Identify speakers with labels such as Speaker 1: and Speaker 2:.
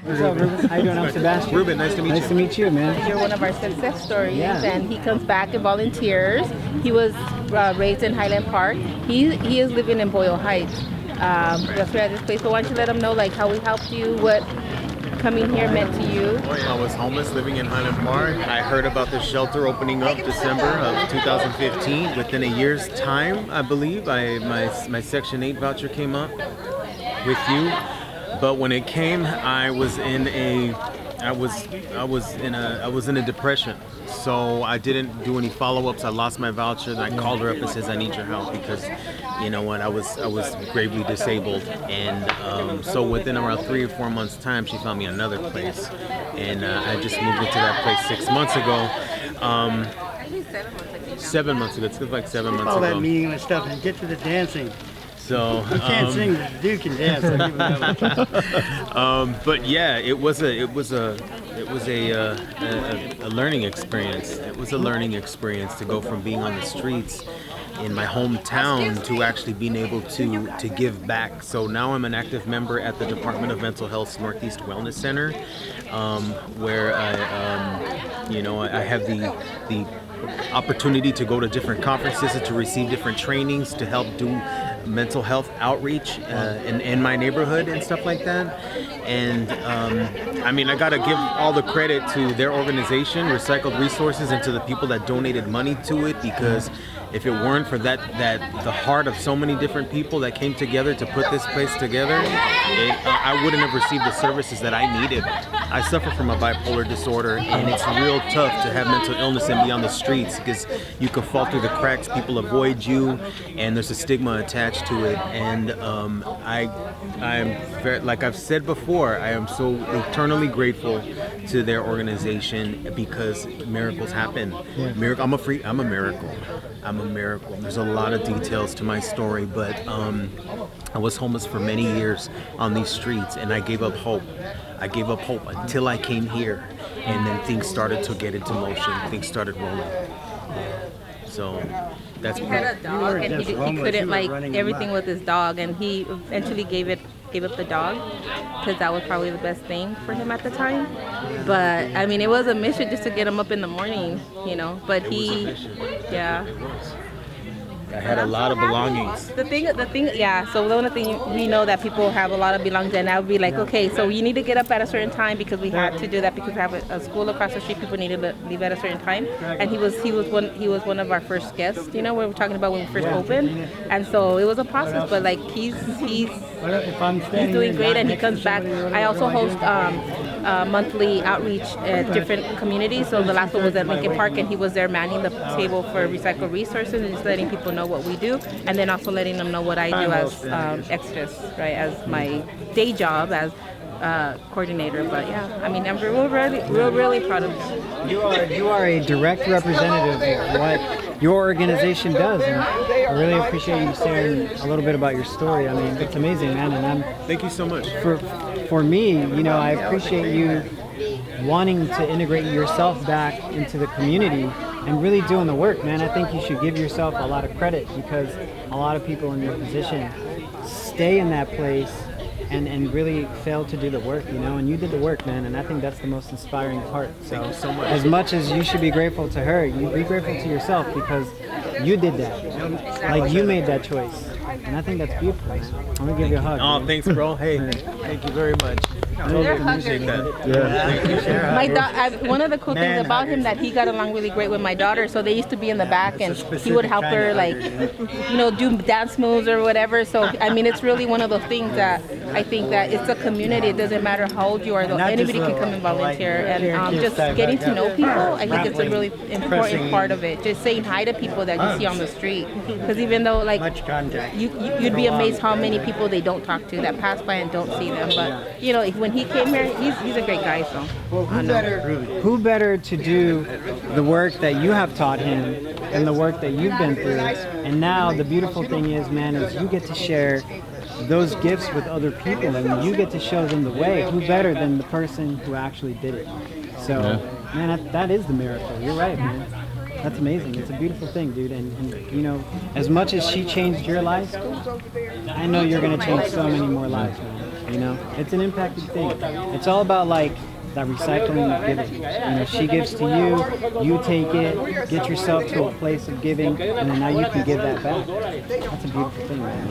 Speaker 1: What's up, Ruben? How you doing? I'm Sebastian.
Speaker 2: Ruben, nice to meet you.
Speaker 1: Nice to meet you, man.
Speaker 3: You're one of our success stories,
Speaker 1: Yeah.
Speaker 3: and he comes back and volunteers. He was raised in Highland Park. He is living in Boyle Heights. That's where at this place. So why don't you let him know like how we helped you, what coming here meant to you?
Speaker 2: I was homeless living in Highland Park. I heard about the shelter opening up December of 2015. Within a year's time, I believe, my Section 8 voucher came up with you. But when it came, I was in a depression. So I didn't do any follow-ups. I lost my voucher. And I called her up and says, I need your help because, you know what, I was gravely disabled. And so within around 3 or 4 months' time, she found me another place. And I just moved into that place 6 months ago. 7 months ago. It's like 7 months
Speaker 4: all
Speaker 2: ago.
Speaker 4: that meaningless stuff and get to the dancing.
Speaker 2: So
Speaker 4: You can't sing, but the dude can dance. I'll give him that one.
Speaker 2: but yeah, it was a learning experience. It was a learning experience to go from being on the streets in my hometown to actually being able to give back. So now I'm an active member at the Department of Mental Health's Northeast Wellness Center, where I have the opportunity to go to different conferences and to receive different trainings to help do mental health outreach in my neighborhood and stuff like that. And I gotta give all the credit to their organization, Recycled Resources, and to the people that donated money to it, because if it weren't for that the heart of so many different people that came together to put this place together, I wouldn't have received the services that I needed. I suffer from a bipolar disorder, and it's real tough to have mental illness and be on the streets because you can fall through the cracks, people avoid you, and there's a stigma attached to it. And I am very, like I've said before, I am so eternally grateful to their organization because miracles happen.
Speaker 1: Yeah.
Speaker 2: I'm a miracle. I'm a miracle. There's a lot of details to my story, but I was homeless for many years on these streets, and I gave up hope. I gave up hope until I came here, and then things started to get into motion. Things started rolling. So that's
Speaker 3: He had a dog, and he couldn't like everything with his dog, and he eventually gave up the dog because that was probably the best thing for him at the time. But I mean, it was a mission just to get him up in the morning, you know. But yeah.
Speaker 2: I had a lot of belongings.
Speaker 3: The thing, yeah. So one of the things we know that people have a lot of belongings, and I would be like, okay, so you need to get up at a certain time because we had to do that because we have a school across the street. People needed to leave at a certain time, and he was one of our first guests. You know, we were talking about when we first opened, and so it was a process. But like he's doing great, and he comes back. I also host monthly outreach at different communities. So the last one was at Lincoln Park, and he was there manning the table for Recycled Resources and just letting people know what we do, and then also letting them know what I do as extras, right, as my day job as coordinator. But yeah, I mean, we're really proud of him.
Speaker 1: You are a direct representative of what your organization does, and I really appreciate you sharing a little bit about your story. I mean, it's amazing, man, and
Speaker 2: Thank you so much.
Speaker 1: For me, you know, I appreciate you wanting to integrate yourself back into the community and really doing the work, man. I think you should give yourself a lot of credit because a lot of people in your position stay in that place and really fail to do the work, you know, and you did the work, man, and I think that's the most inspiring part.
Speaker 2: Thank you so much.
Speaker 1: As much as you should be grateful to her, you be grateful to yourself because you did that. Like, you made that choice. And I think that's beautiful, man. I'm gonna give you a hug.
Speaker 2: Oh,
Speaker 1: man.
Speaker 2: thanks, bro. Hey, thank you very much. Totally appreciate that.
Speaker 1: Yeah.
Speaker 3: My one of the cool things about him that he got along really great with my daughter. So they used to be in the back, and he would help her, like, you know, do dance moves or whatever. So I mean, it's really one of those things that I think that it's a community. It doesn't matter how old you are; though, anybody can come and volunteer. And just getting to know people, I think it's a really important part of it. Just saying hi to people that you see on the street, because even though like you'd be amazed how many people they don't talk to that pass by and don't see them. But you know, when he came here, he's a great guy. So
Speaker 1: who better to do the work that you have taught him and the work that you've been through? And now the beautiful thing is, man, is you get to share those gifts with other people and you get to show them the way. Who better than the person who actually did it? So, man, that is the miracle. You're right, man. That's amazing. It's a beautiful thing, dude. And you know, as much as she changed your life, I know you're going to change so many more lives, man. You know, it's an impacted thing. It's all about like that recycling of giving. You know, she gives to you, you take it, get yourself to a place of giving, and then now you can give that back. That's a beautiful thing, man.